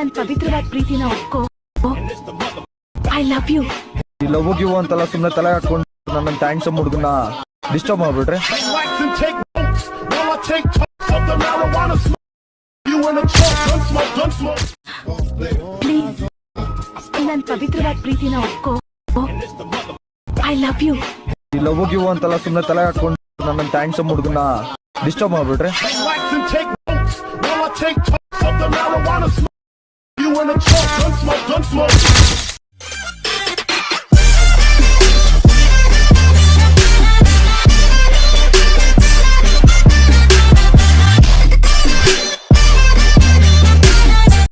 ನನ್ ಪವಿತ್ರವಾದ ಪ್ರೀತಿನ ಒಪ್ಕೋ. I love you. ಈ ಲವ್ ಗಿವ್ ಅಂತೆಲ್ಲ ಸುಮ್ಮನೆ ತಲೆ ಹಾಕೊಂಡು ನನ್ನ ಥ್ಯಾಂಕ್ಸ್ ಹುಡುಗನ ಡಿಸ್ಟರ್ಬ್ ಮಾಡ್ಬಿಟ್ರೆ. ಪ್ಲೀಸ್ ನನ್ ಪವಿತ್ರವಾದ ಪ್ರೀತಿನ ಒಪ್ಕೋ. I love you. ಈ ಲವ್ ಗಿವ್ ಅಂತೆಲ್ಲ ಸುಮ್ಮನೆ ತಲೆ ಹಾಕೊಂಡು ನನ್ನ ಥ್ಯಾಂಕ್ಸ್ ಹುಡುಗನ ಡಿಸ್ಟರ್ಬ್ ಮಾಡ್ಬಿಟ್ರೆ.